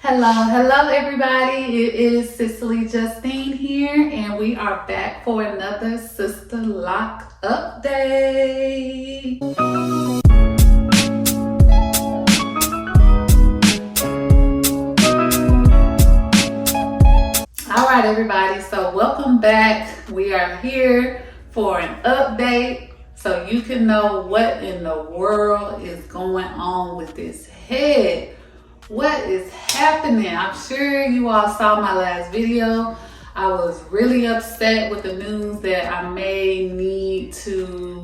Hello everybody. It is Cicely Justine here, and we are back for another SISTERLOCK update. All right, everybody. So welcome back. We are here for an update so you can know what in the world is going on with this head. What is happening? I'm sure you all saw my last video. I was really upset with the news that I may need to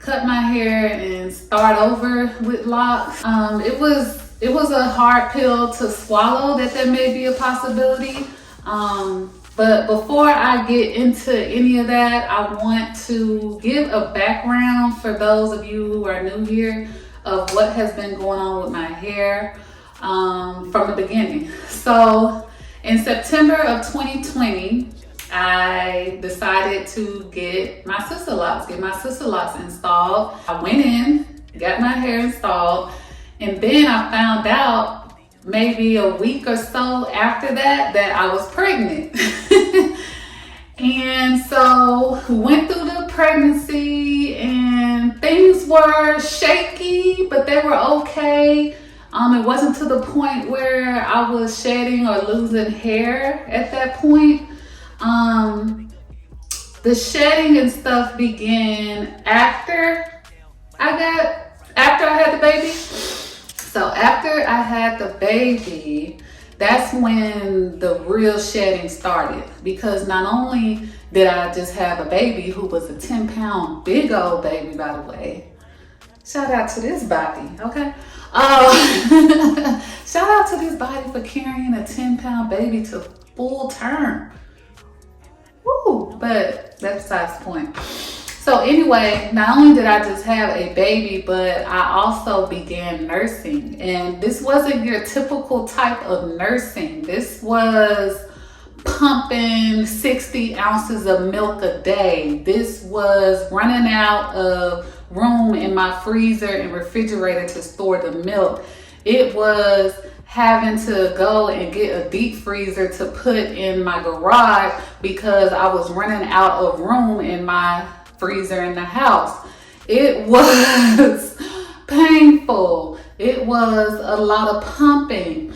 cut my hair and start over with locks. It was a hard pill to swallow that may be a possibility. But before I get into any of that, I want to give a background for those of you who are new here of what has been going on with my hair. From the beginning. So in September of 2020, I decided to get my SISTERLOCks installed. I went in, got my hair installed, and then I found out maybe a week or so after that I was pregnant. And so went through the pregnancy and things were shaky, but they were okay. It wasn't to the point where I was shedding or losing hair at that point. The shedding and stuff began after I had the baby. So after I had the baby, that's when the real shedding started. Because not only did I just have a baby who was a 10-pound big old baby, by the way. Shout out to this body, okay? Shout out to this body for carrying a 10-pound baby to full term. Woo! But that's besides the point. So anyway, not only did I just have a baby, but I also began nursing. And this wasn't your typical type of nursing. This was pumping 60 ounces of milk a day. This was running out of room in my freezer and refrigerator to store the milk. It was having to go and get a deep freezer to put in my garage because I was running out of room in my freezer in the house. It was painful. It was a lot of pumping.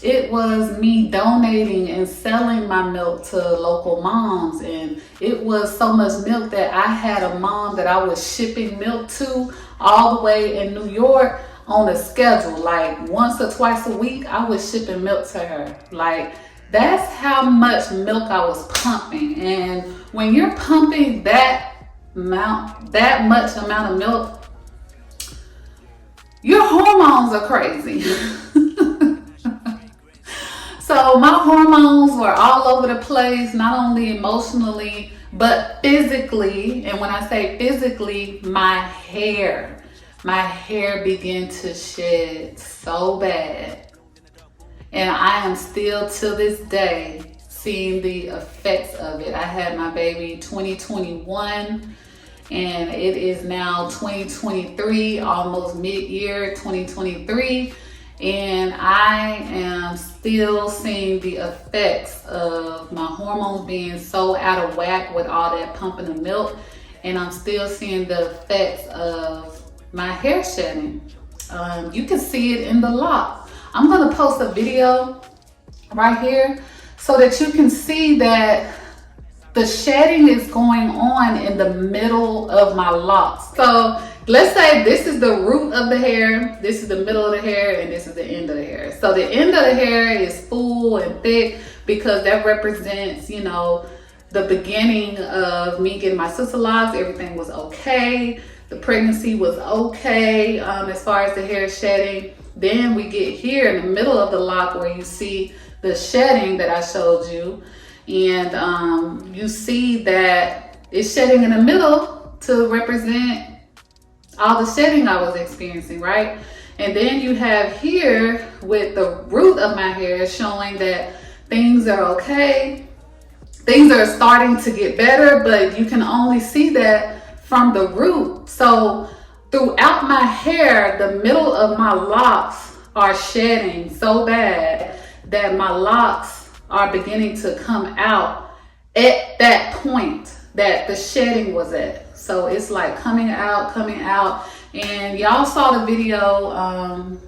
It was me donating and selling my milk to local moms, and it was so much milk that I had a mom that I was shipping milk to all the way in New York on a schedule. Like once or twice a week, I was shipping milk to her. Like that's how much milk I was pumping. And when you're pumping that much amount of milk, your hormones are crazy. So my hormones were all over the place, not only emotionally, but physically. And when I say physically, my hair began to shed so bad. And I am still to this day seeing the effects of it. I had my baby 2021 and it is now 2023, almost mid-year 2023. And I am still seeing the effects of my hormones being so out of whack with all that pumping of milk. And I'm still seeing the effects of my hair shedding. You can see it in the lock. I'm gonna post a video right here so that you can see that the shedding is going on in the middle of my locks. So let's say this is the root of the hair, this is the middle of the hair, and this is the end of the hair. So the end of the hair is full and thick because that represents, you know, the beginning of me getting my SISTERLOCS. Everything was okay. The pregnancy was okay as far as the hair shedding. Then we get here in the middle of the lock where you see the shedding that I showed you. And you see that it's shedding in the middle to represent all the shedding I was experiencing, right? And then you have here with the root of my hair showing that things are okay. Things are starting to get better, but you can only see that from the root. So throughout my hair, the middle of my locks are shedding so bad that my locks are beginning to come out at that point that the shedding was at. So it's like coming out. And y'all saw the video.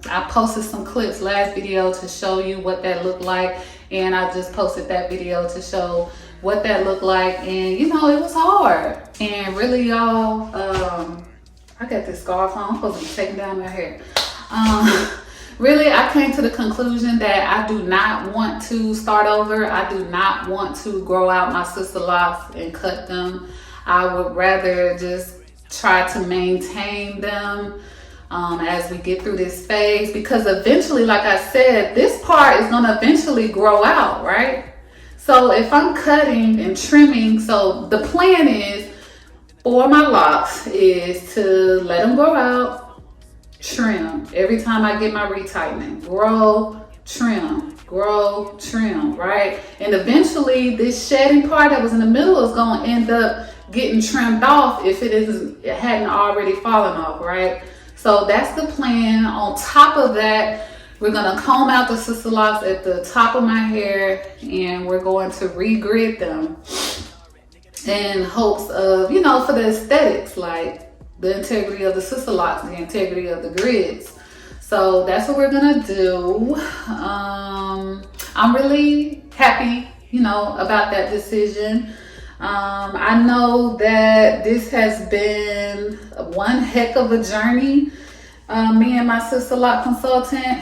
I posted some clips last video to show you what that looked like. And I just posted that video to show what that looked like. And you know, it was hard. And really, y'all, I got this scarf on. I'm supposed to be taking down my hair. Really, I came to the conclusion that I do not want to start over. I do not want to grow out my sister locks and cut them. I would rather just try to maintain them as we get through this phase, because eventually, like I said, this part is going to eventually grow out, right? So if I'm cutting and trimming, so the plan is for my locks is to let them grow out, trim every time I get my retightening, grow, trim, right? And eventually this shedding part that was in the middle is going to end up getting trimmed off if it hadn't already fallen off, right? So that's the plan. On top of that, we're going to comb out the sister locks at the top of my hair, and we're going to regrid them in hopes of, you know, for the aesthetics, like the integrity of the sister locks, the integrity of the grids. So that's what we're gonna do. I'm really happy, you know, about that decision. I know that this has been one heck of a journey. Me and my sister lock consultant,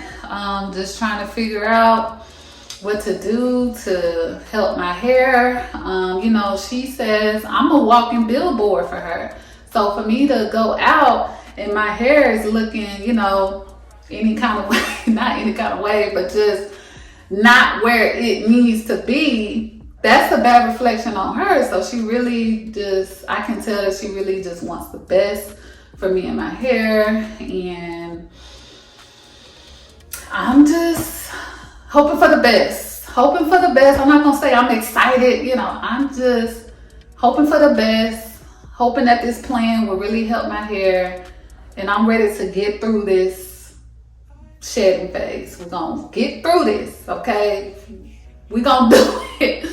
just trying to figure out what to do to help my hair. You know, she says I'm a walking billboard for her. So for me to go out and my hair is looking, you know, any kind of way, not any kind of way, but just not where it needs to be, that's a bad reflection on her. So she really just, I can tell that she really just wants the best for me and my hair. And I'm just hoping for the best. I'm not going to say I'm excited, you know, I'm just hoping for the best. Hoping that this plan will really help my hair, and I'm ready to get through this shedding phase. We're gonna get through this, okay? We're gonna do it.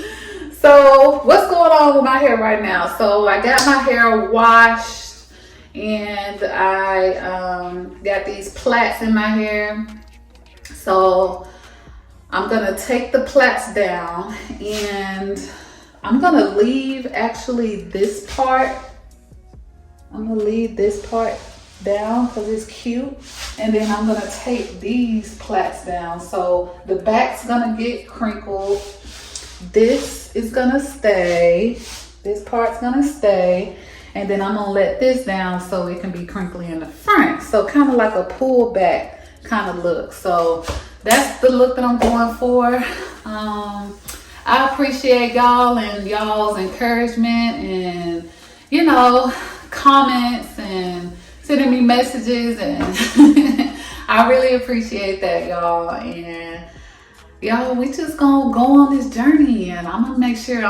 So what's going on with my hair right now? So I got my hair washed, and I got these plaits in my hair. So I'm gonna take the plaits down, and I'm gonna leave actually this part. I'm gonna leave this part down because it's cute. And then I'm gonna take these plaits down. So the back's gonna get crinkled. This is gonna stay. This part's gonna stay. And then I'm gonna let this down so it can be crinkly in the front. So kind of like a pull back kind of look. So that's the look that I'm going for. I appreciate y'all and y'all's encouragement and, you know, comments and sending me messages, and I really appreciate that, y'all. And y'all, we just gonna go on this journey, and I'm gonna share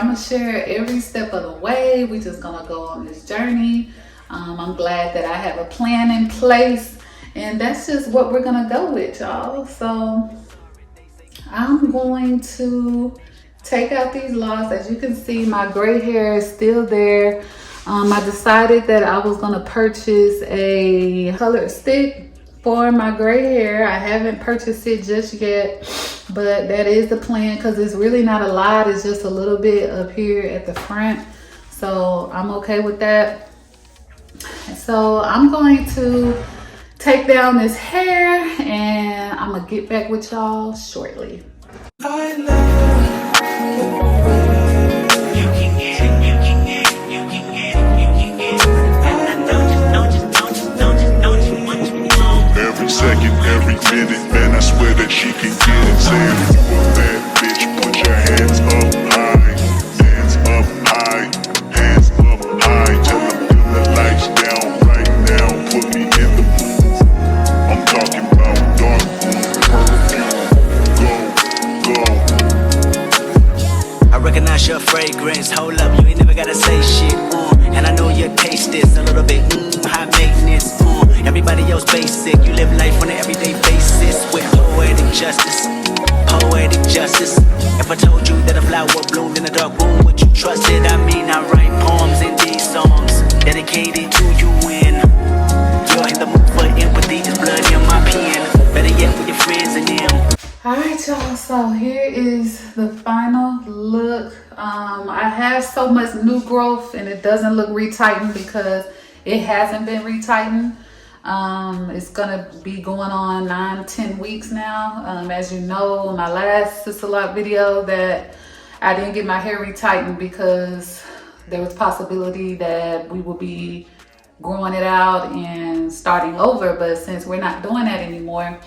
every step of the way. We just gonna go on this journey. I'm glad that I have a plan in place, and that's just what we're gonna go with, y'all. So I'm going to take out these locks. As you can see, my gray hair is still there. I decided that I was going to purchase a colored stick for my gray hair. I haven't purchased it just yet, but that is the plan because it's really not a lot. It's just a little bit up here at the front. So I'm okay with that. So I'm going to take down this hair, and I'm going to get back with y'all shortly. Every second, every minute, man, I swear that she can get it. Saying if you a bad bitch, put your hands up high, hands up high, hands up high. Tell them turn the lights down right now, put me in the mood. I'm talking about dark perfume. Go. I recognize your fragrance. Hold up, you ain't never gotta say shit. And I know your taste is a little bit high maintenance. Everybody else basic. You live life on an everyday basis with poetic justice. Poetic justice. justice. If I told you that a flower bloomed in a dark room, would you trust it? I mean, I write poems in these songs dedicated to you when you're in the mood for empathy. There's blood in my pen. Better yet, with your friends and them. All right, y'all, so here is the final look. I have so much new growth and it doesn't look retightened because it hasn't been retightened. It's gonna be going on 9-10 weeks now. As you know, in my last SISTERLOCK video that I didn't get my hair retightened because there was possibility that we will be growing it out and starting over, but since we're not doing that anymore,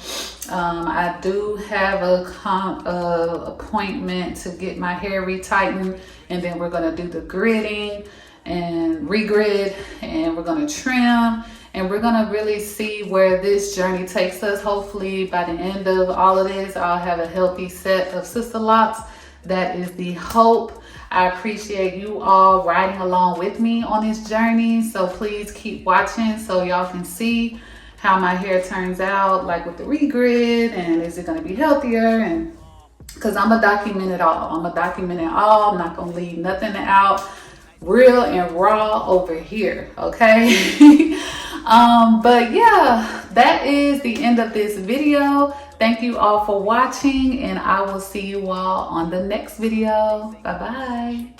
I do have a appointment to get my hair retightened, and then we're gonna do the gridding and regrid, and we're gonna trim, and we're gonna really see where this journey takes us. Hopefully by the end of all of this, I'll have a healthy set of SISTERLOCKS. That is the hope. I appreciate you all riding along with me on this journey. So please keep watching so y'all can see how my hair turns out, like with the regrid, and is it gonna be healthier? And because I'm gonna document it all. I'm gonna document it all. I'm not gonna leave nothing out. Real and raw over here, okay? But yeah, that is the end of this video. Thank you all for watching, and I will see you all on the next video. Bye bye.